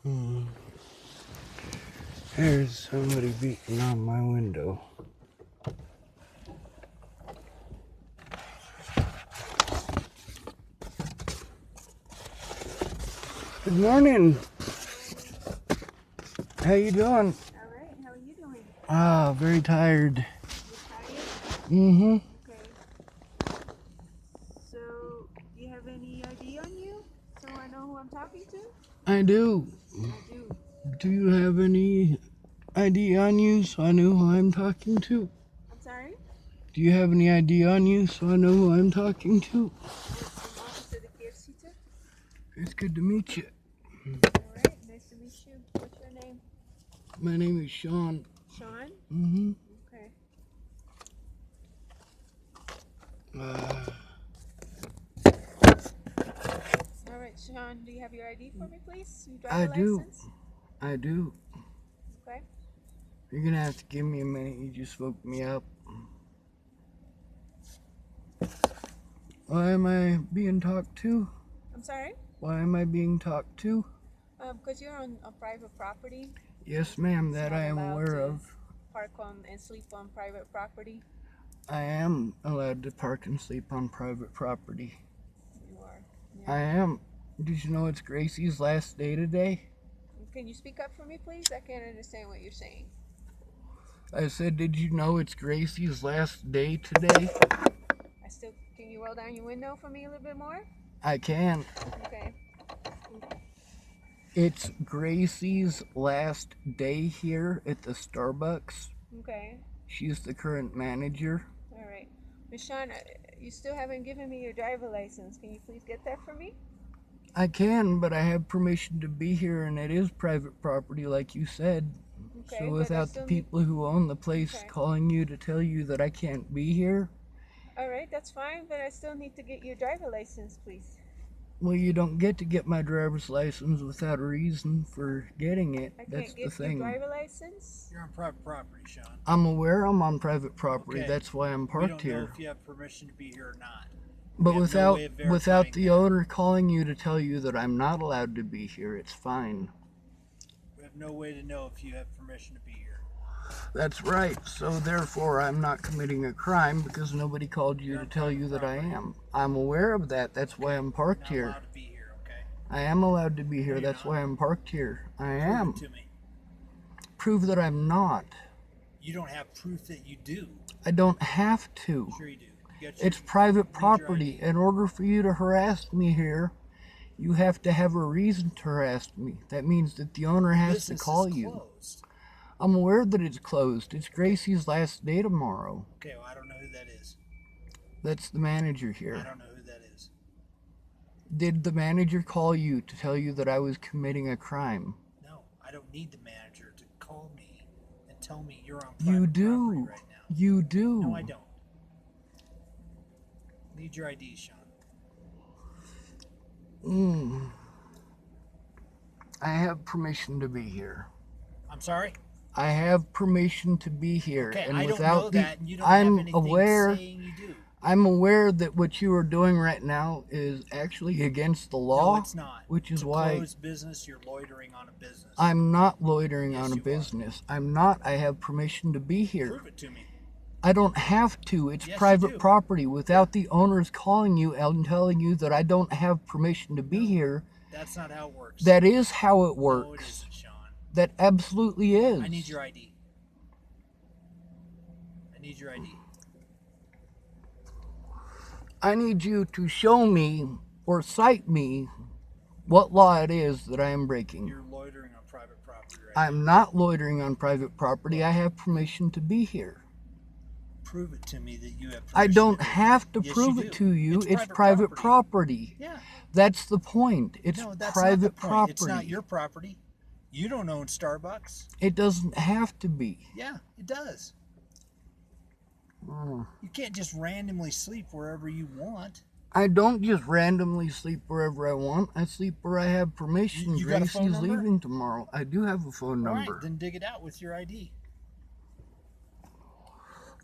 Hmm. There's somebody beating on my window. Good morning. How you doing? All right. How are you doing? Ah, very tired. You tired? Mm-hmm. Okay. So, do you have any ID on you? So I know who I'm talking to? I do. I do. Do you have any ID on you so I know who I'm talking to? I'm sorry? Do you have any ID on you so I know who I'm talking to? Yes, I'm Officer the Caretaker. It's good to meet you. All right. Nice to meet you. What's your name? My name is Sean. Sean? Mm-hmm. Okay. All right, Sean, do you have your ID for me, please? Your I driver do. license? I do. Okay. You're gonna have to give me a minute. You just woke me up. Why am I being talked to? I'm sorry? Why am I being talked to? Because you're on a private property. Yes, ma'am, It's that not I am allowed aware to of. park on and sleep on private property. I am allowed to park and sleep on private property. You are. I Yeah. am. Did you know it's Gracie's last day today? Can you speak up for me, please? I can't understand what you're saying. I said, did you know it's Gracie's last day today? Can you roll down your window for me a little bit more? I can. Okay. It's Gracie's last day here at the Starbucks. Okay. She's the current manager. All right. Miss Shawn, you still haven't given me your driver license. Can you please get that for me? I can, but I have permission to be here, and it is private property, like you said. Okay, So but I without the still need... people who own the place Okay. calling you to tell you that I can't be here, All right, that's fine, but I still need to get your driver license, please. well, you don't get to get my driver's license without a reason for getting it. I That's can't the get your thing. driver license? You're on private property, Sean. I'm aware I'm on private property. Okay. That's why I'm parked We don't know here. if you have permission to be here or not. But We have no way of without verifying the that. owner calling you to tell you that I'm not allowed to be here, it's fine. We have no way to know if you have permission to be here. That's right. So therefore, I'm not committing a crime because nobody called you You're to on tell you private that I property. am. I'm aware of that. That's why I'm parked You're here. not allowed to be here, okay? I am allowed to be here. No, you're That's not. why I'm parked here. I Prove am. it to me. Prove that I'm not. You don't have proof that you do. I don't have to. Sure you do. It's private need your property. ID. In order for you to harass me here, you have to have a reason to harass me. That means that the owner has to Business call is you. closed. I'm aware that it's closed. It's Gracie's last day tomorrow. Okay, well, I don't know who that is. That's the manager I here. don't know who that is. Did the manager call you to tell you that I was committing a crime? No, I don't need the manager to call me and tell me you're on You private property do. right now. You do. No, I don't. Need your ID, Sean. I have permission to be here. I'm sorry? I have permission to be here. Okay, and I don't without know the, that, and you don't have anything aware. saying you do. I'm aware that what you are doing right now is actually against the law. No, it's not. Which is it's a why closed business. You're loitering on a business. I'm not loitering Yes, on a you are. business. I'm not. I have permission to be here. Prove it to me. I don't have to. It's Yes, you private do. property. Without the owners calling you and telling you that I don't have permission to be here, That's not how it works. that is how it No, it works. isn't, Sean. That absolutely is. I need your ID. I need your ID. I need you to show me or cite me what law it is that I am breaking. You're loitering on private property right I'm not loitering on private property. I have permission to be here. now. Prove it to me that you have permission. I don't to be have to Yes, prove you it do. to you. It's private private property. Yeah. That's the point. It's No, that's private not the point. property. It's not your property. You don't own Starbucks. It doesn't have to be. Yeah, it does. Mm. You can't just randomly sleep wherever you want. I don't just randomly sleep wherever I want. I sleep where I have permission. You got a phone Gracie's number? leaving tomorrow. I do have a phone All number. right, then dig it out with your ID.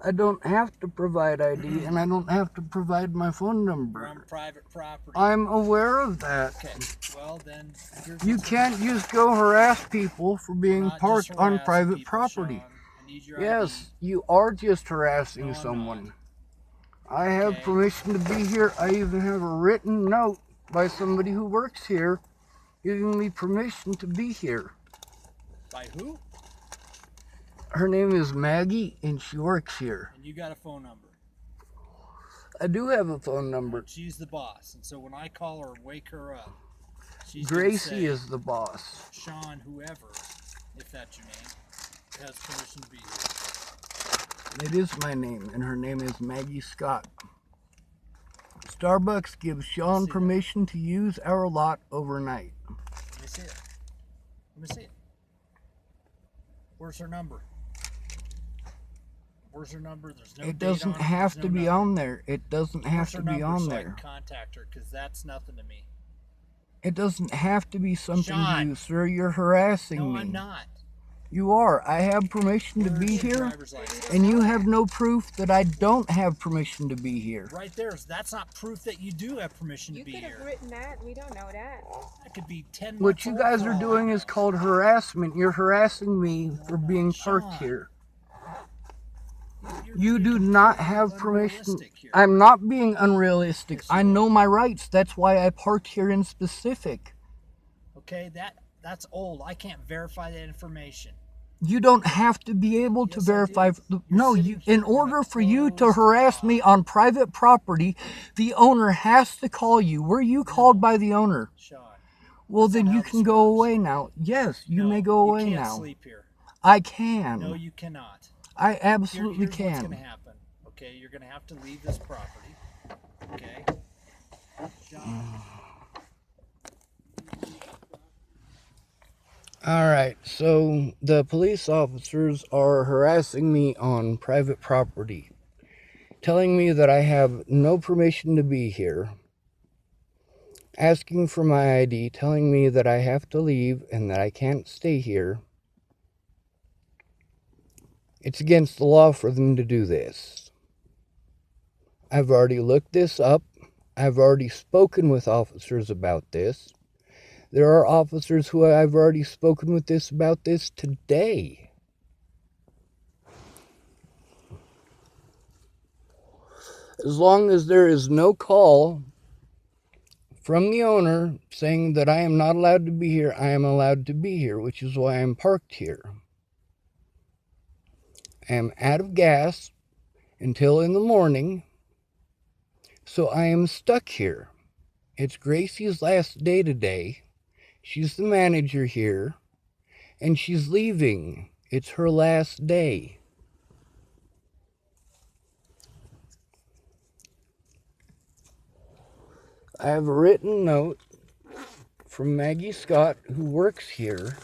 I don't have to provide ID, and I don't have to provide my phone You're number. on private property. I'm aware of that. Okay, well then, here's You what's can't just go harass people for We're being not parked just on harassing private people, property. Sean. I need your Yes, you are just No, harassing I'm someone. not. I have Okay. permission to be here. I even have a written note by somebody who works here giving me permission to be here. By who? Her name is Maggie, and she works here. And you got a phone number. I do have a phone number. She's the boss, and so when I call her and wake her up, she's gonna Gracie say, is the boss. Sean, whoever, if that's your name, has permission to be here. It is my name, and her name is Maggie Scott. Starbucks gives Sean permission to use our lot overnight. Let me see it. Let me see it. Where's her number? Where's her number? There's no It date doesn't on it. have There's to no be nothing. on there. It doesn't have Where's to her be number on so I there. can contact her, because that's nothing to me. It doesn't have to be something to Sean. you, sir. You're harassing No, me. I'm not. You are. I have permission to Where's be your here, driver's license? and you have no proof that I don't have permission to be here. Right there. That's not proof that you do have permission to You be could have here. written that. We don't know that. That could be 10 months What you old guys for are all doing I is know. called harassment. You're harassing me for being parked Sean. here. You're You being do not completely have permission. unrealistic here. I'm not being unrealistic. Yes, I you know my rights. That's why I parked here in specific. Okay, that's old. I can't verify that information. You don't have to be able to Yes, I verify. do. You're No, sitting you. here In in a order for you to closed harass me lot. on private property, the owner has to call you. Were you called by the owner? Sean. Well, That's then not you how can this go works. away now. Yes, you No, may go away you can't now. sleep here. I can. No, you cannot. I absolutely Here's what's can. going to happen. Okay, you're going to have to leave this property. Okay? Sean. All right, so the police officers are harassing me on private property, telling me that I have no permission to be here, asking for my ID, telling me that I have to leave and that I can't stay here. It's against the law for them to do this. I've already looked this up. I've already spoken with officers about this. There are officers who I've already spoken with about this today. As long as there is no call from the owner saying that I am not allowed to be here, I am allowed to be here, which is why I'm parked here. I am out of gas until in the morning, so I am stuck here. It's Gracie's last day today. She's the manager here, and she's leaving. It's her last day. I have a written note from Maggie Scott, who works here,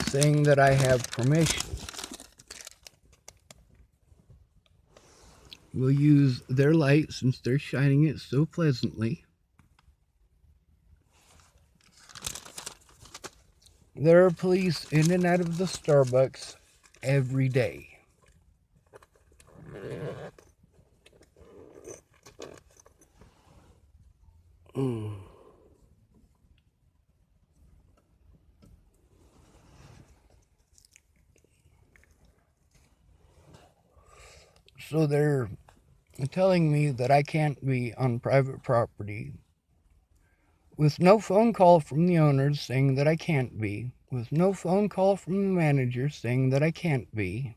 saying that I have permission. We'll use their light since they're shining it so pleasantly. There are police in and out of the Starbucks every day. So they're telling me that I can't be on private property, with no phone call from the owners saying that I can't be, with no phone call from the manager saying that I can't be.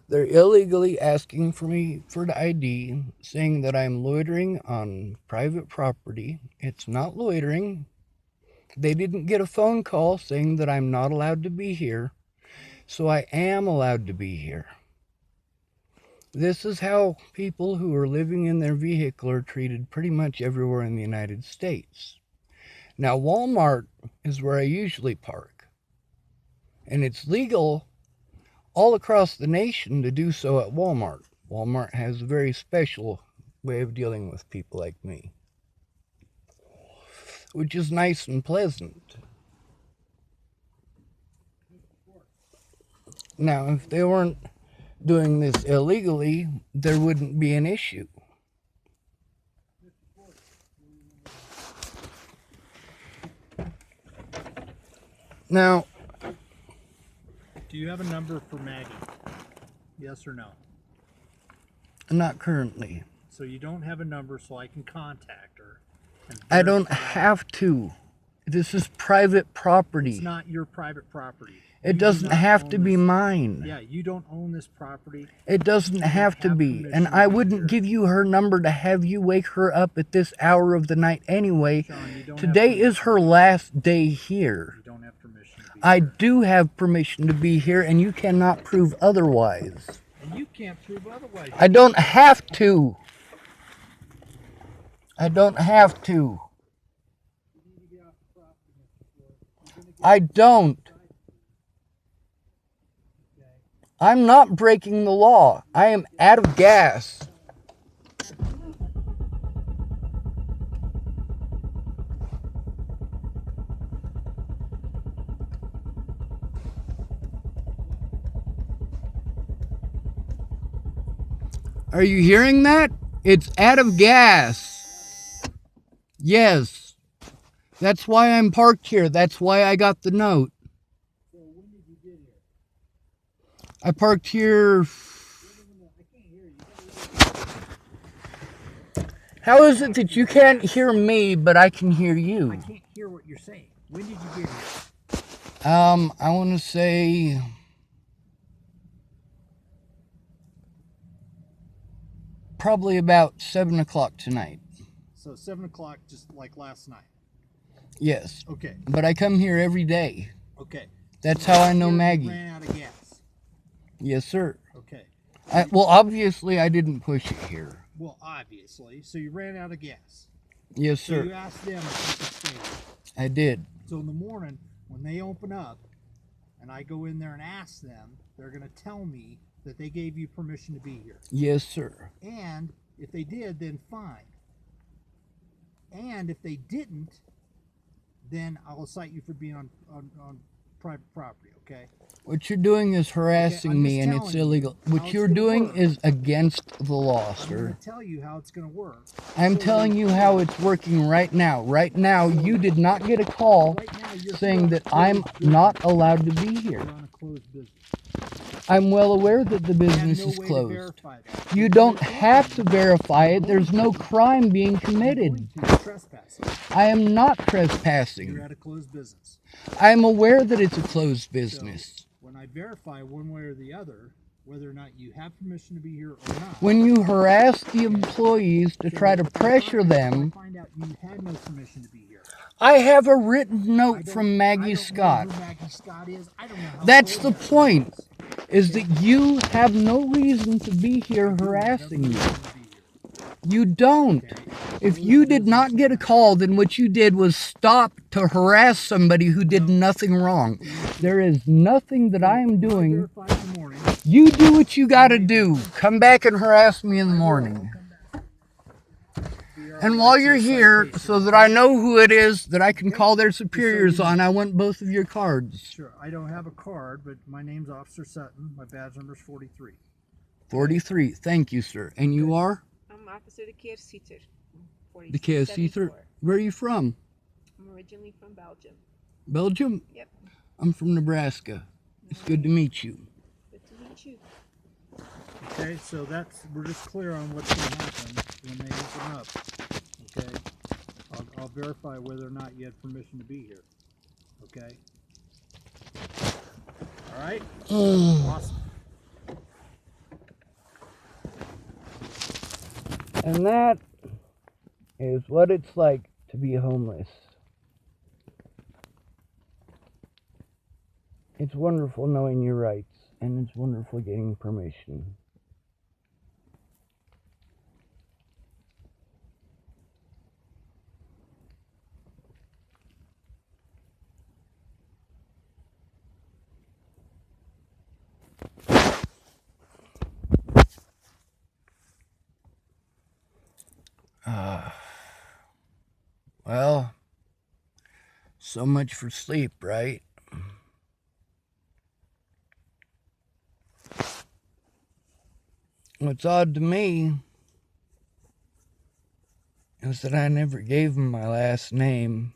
They're illegally asking for me for the ID, saying that I'm loitering on private property. It's not loitering. They didn't get a phone call saying that I'm not allowed to be here, so I am allowed to be here. This is how people who are living in their vehicle are treated pretty much everywhere in the United States. Now, Walmart is where I usually park, and it's legal all across the nation to do so at Walmart. Walmart has a very special way of dealing with people like me. which is nice and pleasant. Now, if they weren't doing this illegally, there wouldn't be an issue. Now, Do you have a number for Maggie? Yes or no? not currently. So you don't have a number so I can contact her. and I don't verify- have to. This is private property. It's not your private property. It You do doesn't not have own to be this- mine. Yeah, you don't own this property. It doesn't have to have be. permission And to I be wouldn't here. give you her number to have you wake her up at this hour of the night anyway. Sean, you don't have Today is permission. her last day here. You don't have permission to be I here. do have permission to be here, and you cannot prove otherwise. And you can't prove otherwise. I don't have to. I don't have to. I don't. I'm not breaking the law. I am out of gas. Are you hearing that? It's out of gas. Yes. That's why I'm parked here. That's why I got the note. So when did you get here? I parked here. I can't hear you. How is it that you can't hear me, but I can hear you? I can't hear what you're saying. When did you get here? I want to say probably about 7 o'clock tonight. So 7 o'clock, just like last night. Yes. Okay. But I come here every day. Okay. That's how I know You Maggie. ran out of gas. Yes, sir. Okay. Well, obviously, I didn't push it here. Well, obviously. So you ran out of gas. Yes, So you sir. asked them if you could stay. I did. So in the morning, when they open up, and I go in there and ask them, they're going to tell me that they gave you permission to be here. Yes, sir. And if they did, then fine. And if they didn't, then I'll cite you for being on private property, okay? What you're doing is harassing I'm me, just and it's telling you illegal. how What it's you're gonna doing work. is against the law, I'm going sir. to tell you how it's going to work. I'm So telling you you're how here. it's working right now. Right now, you did not get a call Right now, you're saying here that on a I'm closed business. not allowed to be here. You're on a closed business. I'm well aware that the You have business no is way to closed. verify that. You don't have to verify it. There's no crime being You're committed. going to. You're trespassing. I am not You're trespassing. at a closed business. I am aware that it's a closed business. When I verify one way or the other, whether or not you have permission to be here or not. When you harass the employees to try to pressure them, I find out you had no permission to be here. I have a written I note don't- from I Maggie don't Scott. know who Maggie Scott is. I don't know how That's old the that point. is. Is that you have no reason to be here You have harassing no me. reason to be here, You don't. okay? If you did not get a call, then what you did was stop to harass somebody who did nothing wrong. There is nothing that I am I doing. verified in the morning. You do what you gotta do. Come back and harass me in the morning. And while you're here, so that I know who it is that I can call their superiors on, I want both of your cards. Sure, I don't have a card, but my name's Officer Sutton. My badge number's 43. 43. Thank you, sir. And you are? I'm Officer the Keersieter. The KSC, sir. Where are you from? I'm originally from Belgium. Belgium? Yep. I'm from Nebraska. It's good to meet you. Good to meet you. Okay, so we're just clear on what's going to happen when they open up. Okay, I'll verify whether or not you had permission to be here. Okay. All right. Awesome. And that is what it's like to be homeless. It's wonderful knowing your rights, and it's wonderful getting permission. Well, So much for sleep, right? What's odd to me is that I never gave him my last name.